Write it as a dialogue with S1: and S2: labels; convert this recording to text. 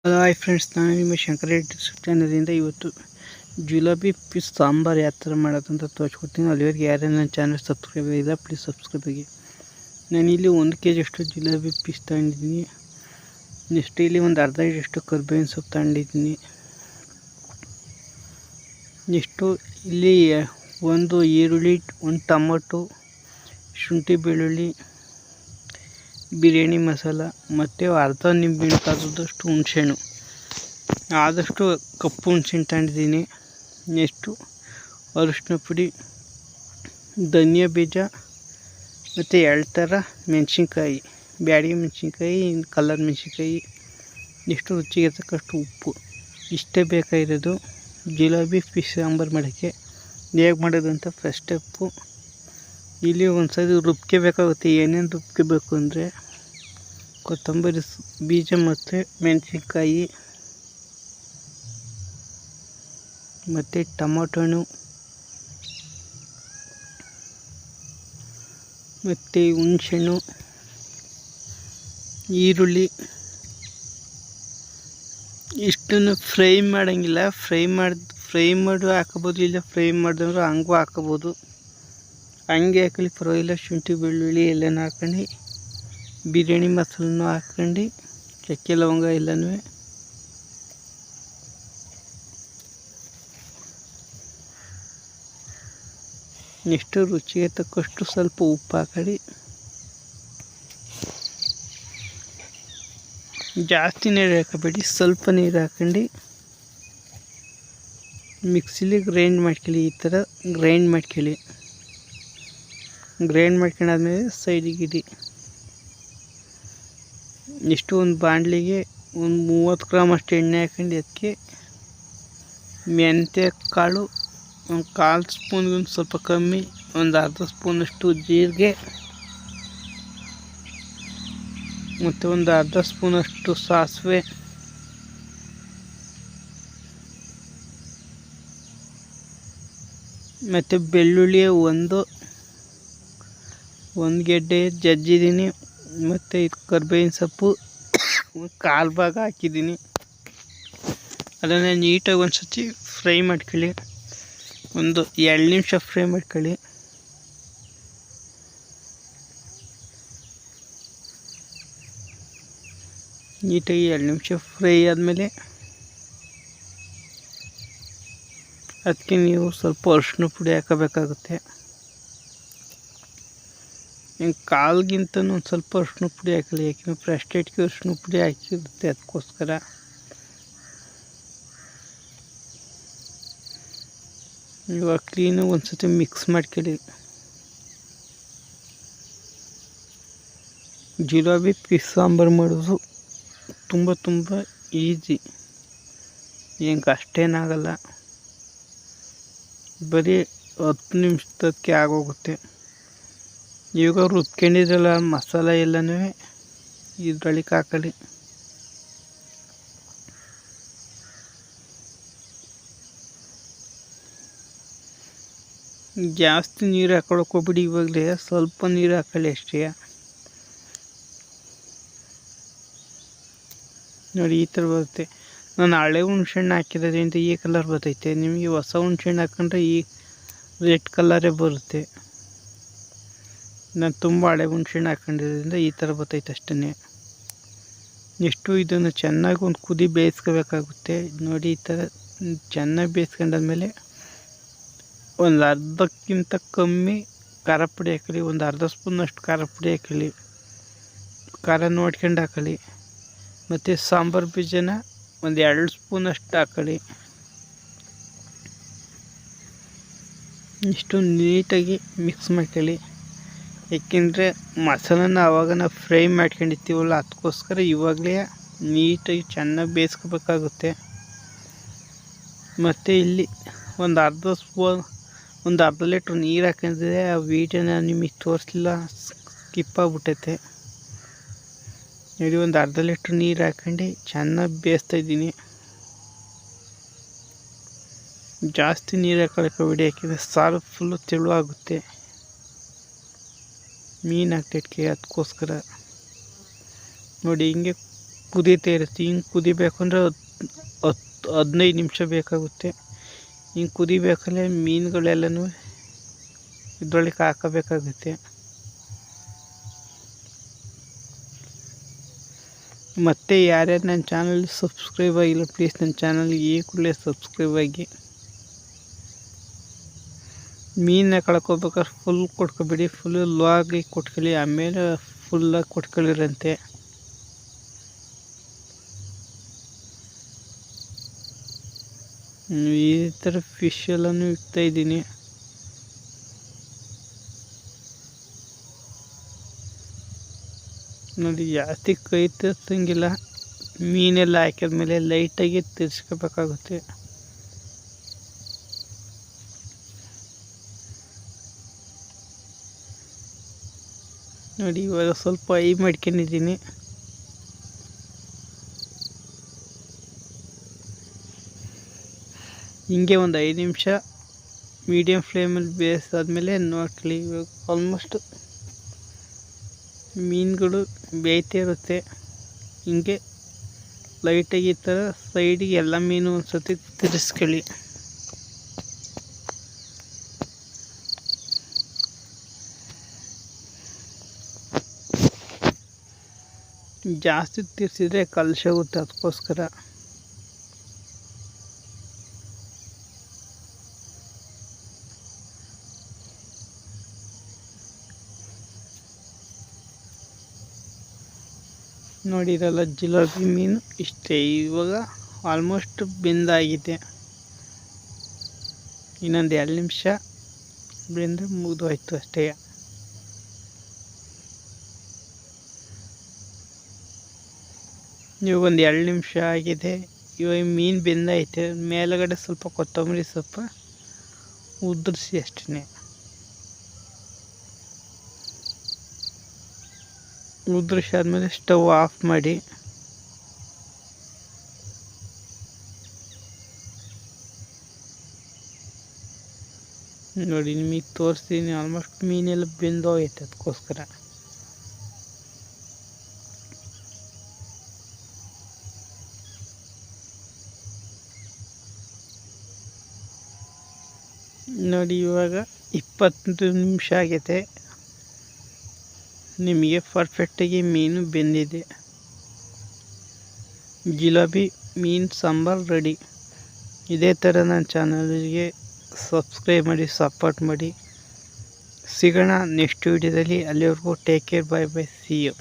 S1: Hello hi friends, ನಾನು ನಿಮ್ಮ ಶಂಕರ ಚಾನಲಿಂದ ಇವತ್ತು ಜುಲಾಬಿ ಫಿಶ್ ಸಾಂಬಾರು ಯಾವ ಥರ ಮಾಡೋದು ಅಂತ ತೋರಿಸ್ಕೊಡ್ತೀನಿ. ಅಲ್ಲಿವರೆಗೆ ಯಾರೇ ನನ್ನ ಚಾನಲ್ ಸಬ್ಸ್ಕ್ರೈಬ್ ಆಗಿಲ್ಲ ಪ್ಲೀಸ್ ಸಬ್ಸ್ಕ್ರೈಬ್ ಆಗಿ. ನಾನಿಲ್ಲಿ 1 kg ಅಷ್ಟು ಜುಲಾಬಿ ಫಿಶ್ ತಗೊಂಡಿದ್ದೀನಿ. ನೆಕ್ಸ್ಟ್ ಇಲ್ಲಿ ಒಂದು ಅರ್ಧ ಕೆಜಿಯಷ್ಟು ಕರ್ಬೇವಿನ ಸೊಪ್ಪು ತಗೊಂಡಿದ್ದೀನಿ. ನೆಕ್ಸ್ಟು ಇಲ್ಲಿ ಒಂದು ಈರುಳ್ಳಿ, ಒಂದು ಟೊಮೊಟೊ, ಶುಂಠಿ ಬೆಳ್ಳುಳ್ಳಿ, ಬಿರಿಯಾನಿ ಮಸಾಲ ಮತ್ತು ಅರ್ಧ ನಿಂಬೆಹಣ್ಣು ಕಾದಷ್ಟು ಹುಣಸೆಹಣ್ಣು, ಆದಷ್ಟು ಕಪ್ಪು ಹುಣಸೆಹಣ್ಣು ತಗೊಂಡಿದ್ದೀನಿ. ನೆಕ್ಸ್ಟು ಅರಿಶಿನ ಪುಡಿ, ಧನಿಯಾ ಬೀಜ ಮತ್ತು 2 ಥರ ಮೆಣಸಿನ್ಕಾಯಿ, ಬ್ಯಾಡಗಿ ಮೆಣಸಿನ್ಕಾಯಿ, ಕಲರ್ ಮೆಣಸಿನ್ಕಾಯಿ, ನೆಕ್ಸ್ಟು ರುಚಿಗೆ ತಕ್ಕಷ್ಟು ಉಪ್ಪು. ಇಷ್ಟೇ ಬೇಕಾಗಿರೋದು ಜುಲಾಬಿ ಫಿಶ್ ಸಾಂಬಾರು ಮಾಡೋಕ್ಕೆ. ಹೇಗೆ ಮಾಡೋದು ಅಂತ ಫಸ್ಟ್ ಸ್ಟೆಪ್ಪು. ಇಲ್ಲಿ ಒಂದು ಸರಿ ರುಬ್ಕೋಬೇಕಾಗುತ್ತೆ. ಏನೇನು ರುಬ್ಕೋಬೇಕು ಅಂದರೆ ಕೊತ್ತಂಬರಿ ಬೀಜ ಮತ್ತು ಮೆಣಸಿನ್ಕಾಯಿ ಮತ್ತು ಟೊಮೊಟೊ ಹಣ್ಣು ಮತ್ತು ಹುಣಸೆಹಣ್ಣು, ಈರುಳ್ಳಿ ಇಷ್ಟನ್ನು ಫ್ರೈ ಮಾಡೋಂಗಿಲ್ಲ. ಫ್ರೈ ಮಾಡಿ ಹಾಕೋಬೋದು, ಇಲ್ಲ ಫ್ರೈ ಮಾಡಿದ್ರೆ ಹಂಗೂ ಹಾಕೋಬೋದು. ಹಂಗೆ ಹಾಕಲಿ ಪರವಾಗಿಲ್ಲ. ಶುಂಠಿ ಬೆಳ್ಳುಳ್ಳಿ ಎಲ್ಲನೂ ಹಾಕೊಂಡು, ಬಿರಿಯಾನಿ ಮಸಾಲನೂ ಹಾಕ್ಕೊಂಡು, ಚಕ್ಕೆ ಲವಂಗ ಎಲ್ಲನೂ ನೆಕ್ಸ್ಟು ರುಚಿಗೆ ತಕ್ಕಷ್ಟು ಸ್ವಲ್ಪ ಉಪ್ಪು ಹಾಕಿ, ಜಾಸ್ತಿ ನೀರು ಹಾಕಬೇಡಿ, ಸ್ವಲ್ಪ ನೀರು ಹಾಕೊಂಡು ಮಿಕ್ಸಿಲಿ ಗ್ರೈಂಡ್ ಮಾಡ್ಕೊಳ್ಳಿ. ಈ ಥರ ಗ್ರೈಂಡ್ ಮಾಡ್ಕೊಂಡಾದ್ಮೇಲೆ ಸೈಡಿಗೆ ಇಡಿ. ನೆಕ್ಸ್ಟು ಒಂದು ಬಾಣಲಿಗೆ ಒಂದು 30 ಗ್ರಾಮ್ ಅಷ್ಟು ಎಣ್ಣೆ ಹಾಕೊಂಡು ಅದಕ್ಕೆ ಮೆಂತ್ಯ ಕಾಳು, ಒಂದು 1/4 ಸ್ಪೂನ್ಗೆ ಒಂದು ಸ್ವಲ್ಪ ಕಮ್ಮಿ, ಒಂದು ಅರ್ಧ ಸ್ಪೂನಷ್ಟು ಜೀರಿಗೆ ಮತ್ತು ಒಂದು ಅರ್ಧ ಸ್ಪೂನಷ್ಟು ಸಾಸಿವೆ, ಮತ್ತು ಬೆಳ್ಳುಳ್ಳಿ ಒಂದು ಗೆಡ್ಡೆ ಜಜ್ಜಿದ್ದೀನಿ, ಮತ್ತು ಇದು ಕರ್ಬೇವಿನ ಸೊಪ್ಪು ಒಂದು 1/4 ಭಾಗ ಹಾಕಿದ್ದೀನಿ. ಅದನ್ನು ನೀಟಾಗಿ ಒಂದು ಸತಿ ಫ್ರೈ ಮಾಡ್ಕೊಳ್ಳಿ. ಒಂದು 2 ನಿಮಿಷ ಫ್ರೈ ಮಾಡ್ಕೊಳ್ಳಿ. ನೀಟಾಗಿ 2 ನಿಮಿಷ ಫ್ರೈ ಆದಮೇಲೆ ಅದಕ್ಕೆ ನೀವು ಸ್ವಲ್ಪ ಅರಿಶಿನ ಪುಡಿ ಹಾಕಬೇಕಾಗುತ್ತೆ. ಕಾಲ್ಗಿಂತನೂ ಒಂದು ಸ್ವಲ್ಪ ಅರಿಶಿನ ಪುಡಿ ಹಾಕಲಿ, ಯಾಕೆಂದರೆ ಪ್ರೆಸ್ಟೇಟ್ಗೆ ಅರಿಶಿನ ಪುಡಿ ಹಾಕಿರುತ್ತೆ, ಅದಕ್ಕೋಸ್ಕರ. ಇವಾಗ ಕ್ಲೀನಾಗಿ ಒಂದು ಸತಿ ಮಿಕ್ಸ್ ಮಾಡ್ಕೊಳ್ಳಿ. ಜುಲಾಬಿ ಫಿಶ್ ಸಾಂಬಾರು ಮಾಡೋದು ತುಂಬ ಈಸಿ, ಏನು ಕಷ್ಟೇನಾಗಲ್ಲ. ಬರೀ 10 ನಿಮಿಷದಕ್ಕೆ ಆಗೋಗುತ್ತೆ. ಇವಾಗ ರುಬ್ಕೊಂಡಿದ್ರಲ್ಲ ಮಸಾಲ ಎಲ್ಲನೂ ಇದ್ರೊಳಗೆ ಹಾಕೊಳ್ಳಿ. ಜಾಸ್ತಿ ನೀರು ಹಾಕೊಳಕ್ಕೆ ಹೋಗ್ಬಿಡಿ. ಇವಾಗಲೇ ಸ್ವಲ್ಪ ನೀರು ಹಾಕೊಳ್ಳಿ ಅಷ್ಟೇ. ನೋಡಿ ಈ ಥರ ಬರುತ್ತೆ. ನಾನು ಹಳೆ ಹುಣ್ಸೆಹಣ್ಣು ಹಾಕಿರೋದ್ರಿಂದ ಈ ಕಲರ್ ಬರ್ತೈತೆ. ನಿಮಗೆ ಹೊಸ ಹುಣ್ಸೆಹಣ್ಣು ಹಾಕೊಂಡ್ರೆ ಈ ರೆಡ್ ಕಲರೇ ಬರುತ್ತೆ. ನಾನು ತುಂಬ ಹಳೆ ಹುಣ್ಸೆಹಣ್ಣು ಹಾಕೊಂಡಿರೋದ್ರಿಂದ ಈ ಥರ ಬರ್ತೈತೆ ಅಷ್ಟೇ. ನೆಕ್ಸ್ಟು ಇದನ್ನು ಚೆನ್ನಾಗಿ ಒಂದು ಕುದಿ ಬೇಯಿಸ್ಕೋಬೇಕಾಗುತ್ತೆ. ನೋಡಿ ಈ ಥರ ಚೆನ್ನಾಗಿ ಬೇಯಿಸ್ಕೊಂಡಾದ್ಮೇಲೆ ಒಂದು ಅರ್ಧಕ್ಕಿಂತ ಕಮ್ಮಿ ಖಾರ ಪುಡಿ ಹಾಕೊಳ್ಳಿ. ಒಂದು ಅರ್ಧ ಸ್ಪೂನಷ್ಟು ಖಾರ ಪುಡಿ ಹಾಕೊಳ್ಳಿ. ಖಾರ ನೋಡ್ಕೊಂಡು ಹಾಕೊಳ್ಳಿ. ಮತ್ತು ಸಾಂಬಾರು ಬೀಜನ ಒಂದು 2 ಸ್ಪೂನಷ್ಟು ಹಾಕೊಳ್ಳಿ. ಇಷ್ಟು ನೀಟಾಗಿ ಮಿಕ್ಸ್ ಮಾಡ್ಕೊಳ್ಳಿ. ಏಕೆಂದರೆ ಮಸಾಲನ ಆವಾಗ ನಾವು ಫ್ರೈ ಮಾಡ್ಕೊಂಡಿರ್ತೀವಲ್ಲ, ಅದಕ್ಕೋಸ್ಕರ ಇವಾಗಲೇ ನೀಟಾಗಿ ಚೆನ್ನಾಗಿ ಬೇಯಿಸ್ಕೋಬೇಕಾಗುತ್ತೆ. ಮತ್ತು ಇಲ್ಲಿ ಒಂದು ಅರ್ಧ ಲೀಟ್ರ್ ನೀರು ಹಾಕಿದ್ರೆ ಆ ವೀಡಿಯೋನ ನಿಮಗೆ ತೋರಿಸಲಿಲ್ಲ, ಸ್ಕಿಪ್ ಆಗಿಬಿಟ್ಟೈತೆ. ನೋಡಿ ಒಂದು ಅರ್ಧ ಲೀಟ್ರ್ ನೀರು ಹಾಕೊಂಡು ಚೆನ್ನಾಗಿ ಬೇಯಿಸ್ತಾಯಿದ್ದೀನಿ. ಜಾಸ್ತಿ ನೀರು ಹಾಕೊಳ್ಳೋಕೆ ಹೋಗ್ಬೇಡಿ, ಯಾಕೆಂದರೆ ಸಾರು ಫುಲ್ಲು ತೆಳುವಾಗುತ್ತೆ ಮೀನು ಹಾಕ್ತಿದ್ದಕ್ಕೆ, ಅದಕ್ಕೋಸ್ಕರ. ನೋಡಿ ಹಿಂಗೆ ಕುದೀತಾ ಇರುತ್ತೆ. ಹಿಂಗೆ ಕುದಿಬೇಕು ಅಂದರೆ 15 ನಿಮಿಷ ಬೇಕಾಗುತ್ತೆ. ಹಿಂಗೆ ಕುದಿಬೇಕಂದ್ರೆ ಮೀನುಗಳೆಲ್ಲನೂ ಇದ್ರೊಳಗೆ ಹಾಕಬೇಕಾಗುತ್ತೆ. ಮತ್ತು ಯಾರ್ಯಾರು ನನ್ನ ಚಾನಲ್ ಸಬ್ಸ್ಕ್ರೈಬ್ ಆಗಿಲ್ಲ ಪ್ಲೀಸ್ ನನ್ನ ಚಾನಲ್ಗೆ ಈ ಕೂಡಲೇ ಸಬ್ಸ್ಕ್ರೈಬ್ ಆಗಿ. ಮೀನ ಕಳ್ಕೊಬೇಕಾದ್ರೆ ಫುಲ್ ಕೊಟ್ಕೊಬೇಡಿ, ಫುಲ್ ಲೋ ಆಗಿ ಕೊಟ್ಕೊಳ್ಳಿ, ಆಮೇಲೆ ಫುಲ್ಲಾಗಿ ಕೊಟ್ಕೊಳ್ಳಿರಂತೆ. ಈ ಥರ ಫಿಶ್ ಎಲ್ಲನೂ ಇಡ್ತಾಯಿದ್ದೀನಿ. ನೋಡಿ ಜಾಸ್ತಿ ಕೈ ತರ್ಸಂಗಿಲ್ಲ, ಮೀನೆಲ್ಲ ಹಾಕಿದ್ಮೇಲೆ ಲೈಟಾಗಿ ತಿರ್ಸ್ಕೋಬೇಕಾಗುತ್ತೆ. ನೋಡಿ ಇವಾಗ ಸ್ವಲ್ಪ ಮಾಡ್ಕೊಂಡಿದ್ದೀನಿ. ಹಿಂಗೆ ಒಂದು 5 ನಿಮಿಷ ಮೀಡಿಯಮ್ ಫ್ಲೇಮಲ್ಲಿ ಬೇಯಿಸಾದ್ಮೇಲೆ ನೋಡ್ಕೊಳ್ಳಿ. ಇವಾಗ ಆಲ್ಮೋಸ್ಟ್ ಮೀನುಗಳು ಬೇಯ್ತಾ ಇರುತ್ತೆ. ಹಿಂಗೆ ಲೈಟಾಗಿ ಈ ಥರ ಸೈಡಿಗೆ ಎಲ್ಲ ಮೀನು ಒಂದು ಸತಿ ತಿರ್ಸ್ಕೊಳ್ಳಿ. ಜಾಸ್ತಿ ತಿರ್ಸಿದ್ರೆ ಕಲಸೋಗುತ್ತೆ, ಅದಕ್ಕೋಸ್ಕರ. ನೋಡಿರಲ್ಲ ಜಿಲೇಬಿ ಮೀನು ಇಷ್ಟೇ. ಇವಾಗ ಆಲ್ಮೋಸ್ಟ್ ಬೆಂದಾಗಿದೆ. ಇನ್ನೊಂದು 2 ನಿಮಿಷ ಬೆಂದರೆ ಮುಗಿದೋಯ್ತು ಅಷ್ಟೇ. ಇವಾಗ ಒಂದು 2 ನಿಮಿಷ ಆಗಿದೆ. ಇವಾಗ ಮೀನು ಬೆಂದೈತೆ. ಮೇಲುಗಡೆ ಸ್ವಲ್ಪ ಕೊತ್ತಂಬರಿ ಸೊಪ್ಪು ಉದುರಿಸಿ ಅಷ್ಟೇ. ಉದುರಿಸಿ ಆದಮೇಲೆ ಸ್ಟವ್ ಆಫ್ ಮಾಡಿ. ನೋಡಿ ನಿಮಗೆ ತೋರಿಸ್ತೀನಿ, ಆಲ್ಮೋಸ್ಟ್ ಮೀನೆಲ್ಲ ಬೆಂದೋಗೈತೆ, ಅದಕ್ಕೋಸ್ಕರ. ನೋಡಿ ಇವಾಗ 20 ನಿಮಿಷ ಆಗೈತೆ. ನಿಮಗೆ ಪರ್ಫೆಕ್ಟಾಗಿ ಮೀನು ಬೆಂದಿದೆ. ಜಿಲೇಬಿ ಮೀನು ಸಾಂಬಾರು ರೆಡಿ. ಇದೇ ಥರ ನನ್ನ ಚಾನಲ್ಗೆ ಸಬ್ಸ್ಕ್ರೈಬ್ ಮಾಡಿ, ಸಪೋರ್ಟ್ ಮಾಡಿ. ಸಿಗೋಣ ನೆಕ್ಸ್ಟ್ ವೀಡಿಯೋದಲ್ಲಿ. ಅಲ್ಲಿವರೆಗೂ take care, bye bye, see you.